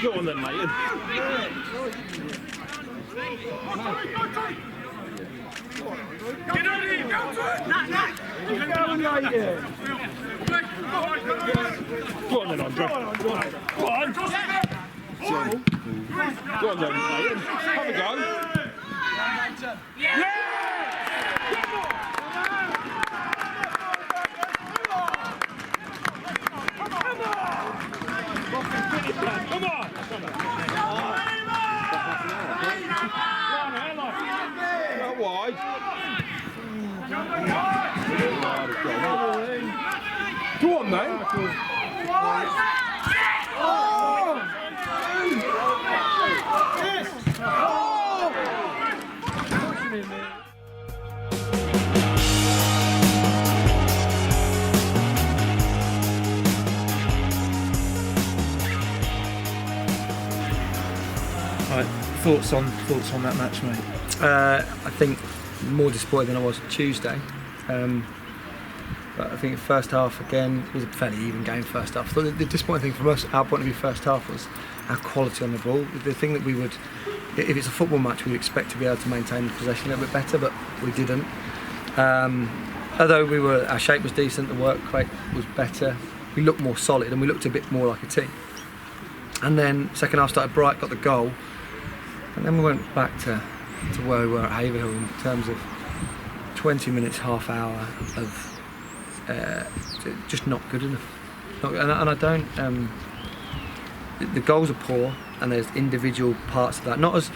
Go on then, Layton. Get on here, go to it! Go on, Layton. Go on then, Andre. Go on. Go on then, Layton. Have a go. Yeah! Come on! Not wide. Go on, mate. Thoughts on that match, mate? I think more disappointed than I was Tuesday. But I think the first half again was a fairly even game. First half. So the disappointing thing from us, our point of view, first half was our quality on the ball. The thing that we would, if it's a football match, we'd expect to be able to maintain the possession a little bit better, but we didn't. Although our shape was decent, the work rate was better. We looked more solid and we looked a bit more like a team. And then second half started bright, got the goal. And then we went back to where we were at Avelino in terms of 20 minutes, half hour of just not good enough. And I don't. The goals are poor, and there's individual parts of that. Not as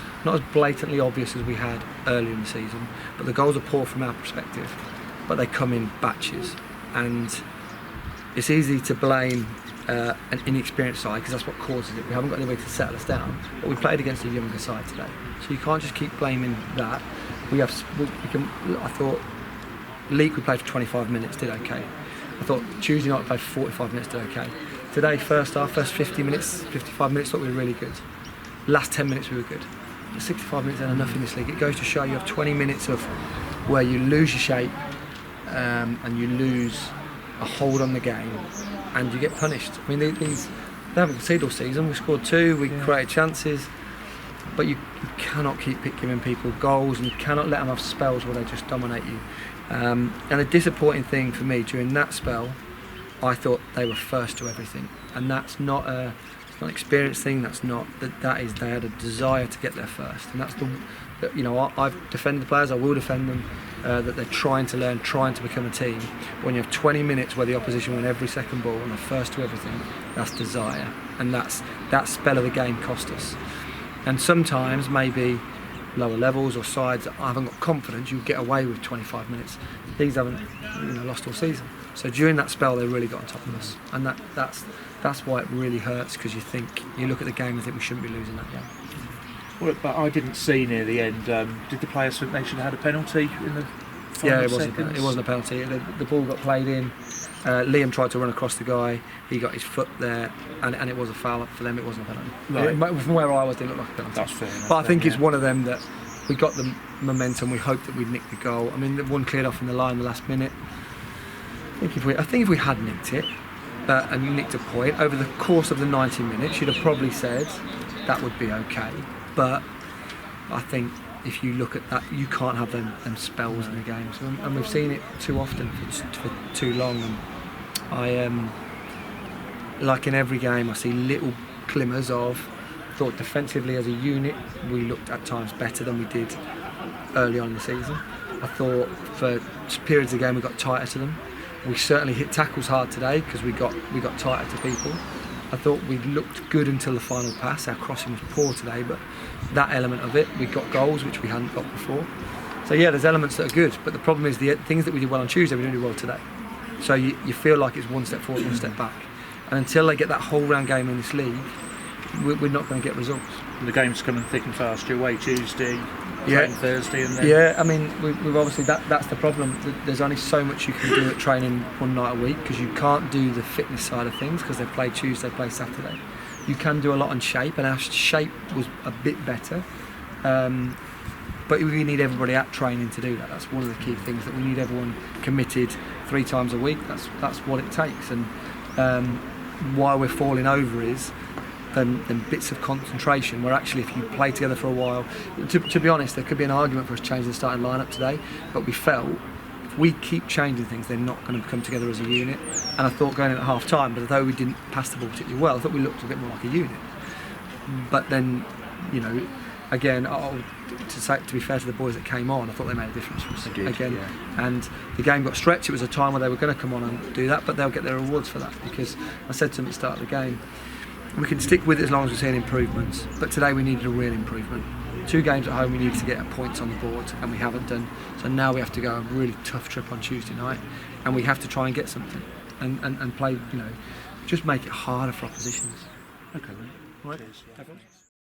blatantly obvious as we had earlier in the season, but the goals are poor from our perspective. But they come in batches, and it's easy to blame an inexperienced side because that's what causes it. We haven't got anybody to settle us down, but we played against a younger side today, so you can't just keep blaming that. I thought League we played for 25 minutes, did okay. I thought Tuesday night we played for 45 minutes, did okay. Today, first half, first 50 minutes, 55 minutes, thought we were really good. Last 10 minutes we were good. But 65 minutes ain't enough in this league. It goes to show you have 20 minutes of where you lose your shape and you lose a hold on the game, and you get punished. I mean, they haven't conceded all season. We scored 2, we created chances, but you cannot keep giving people goals, and you cannot let them have spells where they just dominate you. And the disappointing thing for me during that spell, I thought they were first to everything, and that's not an experience thing. That's not that is they had a desire to get there first, and that's I've defended the players. I will defend them. That they're trying to learn, trying to become a team. When you have 20 minutes where the opposition win every second ball and they're first to everything, that's desire, and that spell of the game cost us. And sometimes maybe lower levels or sides that haven't got confidence, you'll get away with 25 minutes. These haven't lost all season. So during that spell, they really got on top of us, and that's why it really hurts, because you look at the game and think we shouldn't be losing that game. Well, but I didn't see near the end. Did the players think they should have had a penalty in the final Yeah, it seconds? wasn't a penalty. The ball got played in. Liam tried to run across the guy. He got his foot there, and it was a foul. For them, it wasn't a penalty. Right. From where I was, it didn't look like a penalty. That's fair enough. But I think it's one of them that we got the momentum. We hoped that we'd nick the goal. I mean, the one cleared off in the line the last minute. I think if we had nicked it and nicked a point over the course of the 90 minutes, you'd have probably said that would be okay. But I think if you look at that, you can't have them spells in the games, and we've seen it too often for too long. And I like in every game, I see little glimmers of. Thought defensively as a unit, we looked at times better than we did early on in the season. I thought for periods of the game we got tighter to them. We certainly hit tackles hard today because we got tighter to people. I thought we looked good until the final pass. Our crossing was poor today, but that element of it, we got goals which we hadn't got before. So yeah, there's elements that are good, but the problem is the things that we did well on Tuesday, we didn't do well today. So you feel like it's one step forward, one step back. And until they get that whole round game in this league, we're not going to get results. And the game's coming thick and fast. You're away Tuesday, train Thursday, and then... Yeah, I mean, we've obviously, that's the problem. There's only so much you can do at training one night a week, because you can't do the fitness side of things, because they play Tuesday, they play Saturday. You can do a lot on shape, and our shape was a bit better. But we need everybody at training to do that. That's one of the key things, that we need everyone committed 3 times a week. That's what it takes. And why we're falling over is than bits of concentration, where actually if you play together for a while, to be honest, there could be an argument for us changing the starting lineup today, but we felt if we keep changing things, they're not going to come together as a unit. And I thought going in at half time, but although we didn't pass the ball particularly well, I thought we looked a bit more like a unit. But then, you know, again, to be fair to the boys that came on, I thought they made a difference for us again. Yeah. And the game got stretched. It was a time where they were going to come on and do that, but they'll get their rewards for that, because I said to them at the start of the game, we can stick with it as long as we're seeing improvements. But today we needed a real improvement. 2 games at home, we needed to get points on the board, and we haven't done. So now we have to go a really tough trip on Tuesday night, and we have to try and get something and play. You know, just make it harder for oppositions. Okay, then. Right.